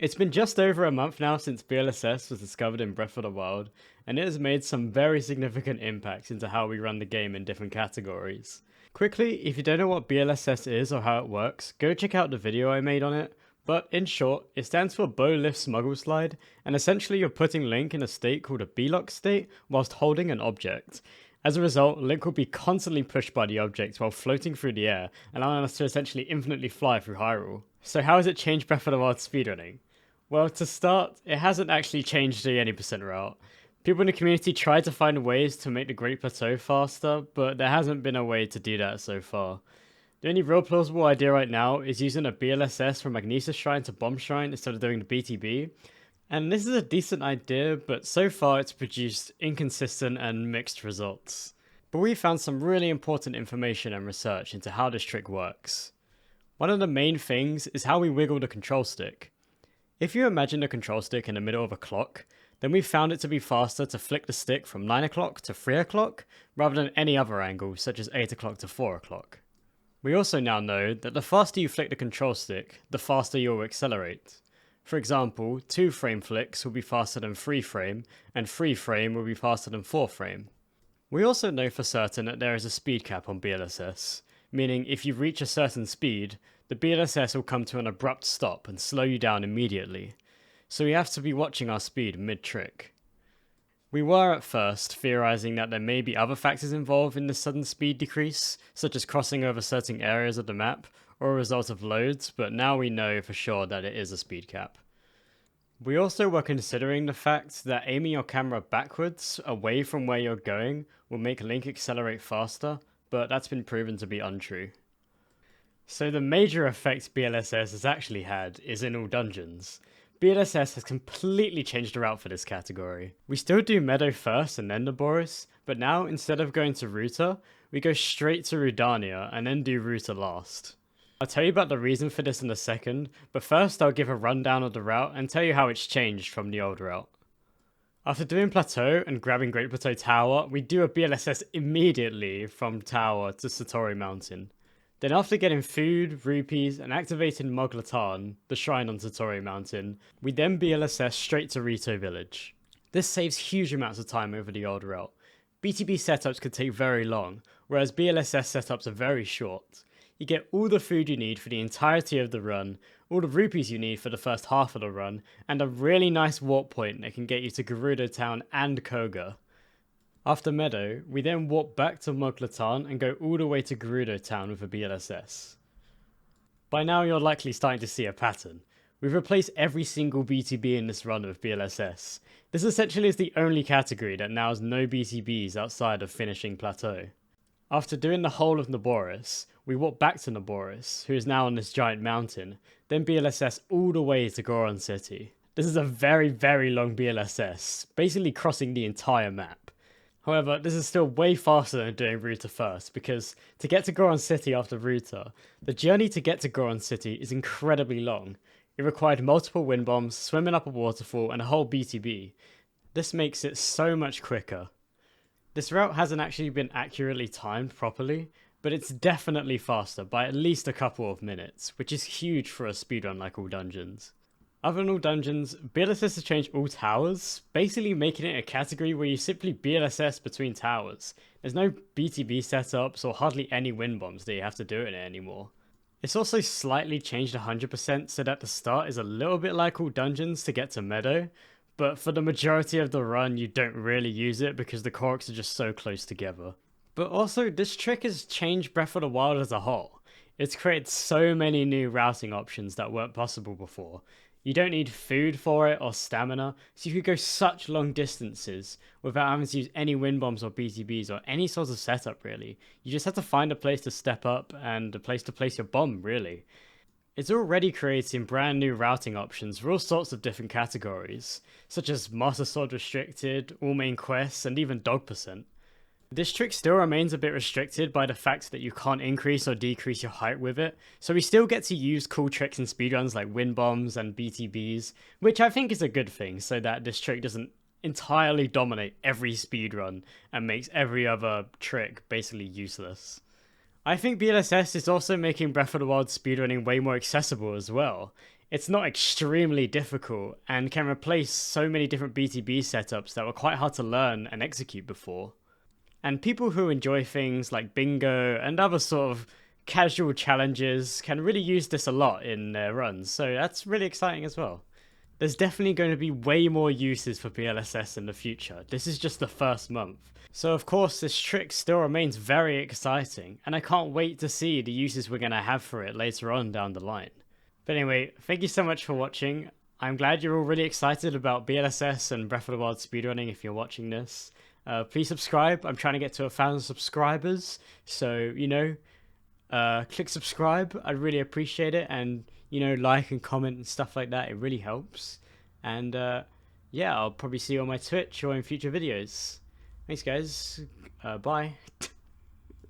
It's been just over a month now since BLSS was discovered in Breath of the Wild, and it has made some very significant impacts into how we run the game in different categories. Quickly, if you don't know what BLSS is or how it works, go check out the video I made on it, but in short, it stands for Bow Lift Smuggle Slide, and essentially you're putting Link in a state called a B-lock state whilst holding an object. As a result, Link will be constantly pushed by the object while floating through the air, allowing us to essentially infinitely fly through Hyrule. So how has it changed Breath of the Wild speedrunning? Well, to start, it hasn't actually changed the 80% route. People in the community tried to find ways to make the Great Plateau faster, but there hasn't been a way to do that so far. The only real plausible idea right now is using a BLSS from Magnesis Shrine to Bomb Shrine instead of doing the BTB. And this is a decent idea, but so far it's produced inconsistent and mixed results. But we found some really important information and research into how this trick works. One of the main things is how we wiggle the control stick. If you imagine the control stick in the middle of a clock, then we found it to be faster to flick the stick from 9 o'clock to 3 o'clock, rather than any other angle, such as 8 o'clock to 4 o'clock. We also now know that the faster you flick the control stick, the faster you will accelerate. For example, 2 frame flicks will be faster than 3 frame, and 3 frame will be faster than 4 frame. We also know for certain that there is a speed cap on BLSS, meaning if you reach a certain speed, the BLSS will come to an abrupt stop and slow you down immediately, so we have to be watching our speed mid-trick. We were at first theorizing that there may be other factors involved in this sudden speed decrease, such as crossing over certain areas of the map, or a result of loads, but now we know for sure that it is a speed cap. We also were considering the fact that aiming your camera backwards, away from where you're going, will make Link accelerate faster, but that's been proven to be untrue. So the major effect BLSS has actually had is in all dungeons. BLSS has completely changed the route for this category. We still do Meadow first and then the Boris, but now instead of going to Ruta, we go straight to Rudania and then do Ruta last. I'll tell you about the reason for this in a second, but first I'll give a rundown of the route and tell you how it's changed from the old route. After doing Plateau and grabbing Great Plateau Tower, we do a BLSS immediately from Tower to Satori Mountain. Then after getting food, rupees, and activating Moglatan, the shrine on Satori Mountain, we then BLSS straight to Rito Village. This saves huge amounts of time over the old route. BTB setups could take very long, whereas BLSS setups are very short. You get all the food you need for the entirety of the run, all the rupees you need for the first half of the run, and a really nice warp point that can get you to Gerudo Town and Koga. After Meadow, we then walk back to Moglatan and go all the way to Gerudo Town with a BLSS. By now you're likely starting to see a pattern. We've replaced every single BTB in this run with BLSS. This essentially is the only category that now has no BTBs outside of finishing Plateau. After doing the whole of Naboris, we walk back to Naboris, who is now on this giant mountain, then BLSS all the way to Goron City. This is a very, very long BLSS, basically crossing the entire map. However, this is still way faster than doing Ruta first, because to get to Goron City after Ruta, the journey to get to Goron City is incredibly long. It required multiple wind bombs, swimming up a waterfall, and a whole BTB. This makes it so much quicker. This route hasn't actually been accurately timed properly, but it's definitely faster by at least a couple of minutes, which is huge for a speedrun like All Dungeons. Other than All Dungeons, BLSS has changed all towers, basically making it a category where you simply BLSS between towers. There's no BTB setups or hardly any wind bombs that you have to do in it anymore. It's also slightly changed 100% so that the start is a little bit like All Dungeons to get to Meadow, but for the majority of the run you don't really use it because the Koroks are just so close together. But also, this trick has changed Breath of the Wild as a whole. It's created so many new routing options that weren't possible before. You don't need food for it or stamina, so you could go such long distances without having to use any wind bombs or BTBs or any sort of setup really. You just have to find a place to step up and a place to place your bomb really. It's already creating brand new routing options for all sorts of different categories, such as Master Sword Restricted, all main quests, and even Dog Percent. This trick still remains a bit restricted by the fact that you can't increase or decrease your height with it, so we still get to use cool tricks in speedruns like wind bombs and BTBs, which I think is a good thing so that this trick doesn't entirely dominate every speedrun and makes every other trick basically useless. I think BLSS is also making Breath of the Wild speedrunning way more accessible as well. it's not extremely difficult and can replace so many different BTB setups that were quite hard to learn and execute before. And people who enjoy things like bingo and other sort of casual challenges can really use this a lot in their runs, so that's really exciting as well. There's definitely going to be way more uses for BLSS in the future. This is just the first month. So of course this trick still remains very exciting, and I can't wait to see the uses we're going to have for it later on down the line. But anyway, thank you so much for watching. I'm glad you're all really excited about BLSS and Breath of the Wild speedrunning if you're watching this. Please subscribe. I'm trying to get to 1,000 subscribers, so, click subscribe. I'd really appreciate it, and, like and comment and stuff like that. It really helps. And, yeah, I'll probably see you on my Twitch or in future videos. Thanks, guys. Bye.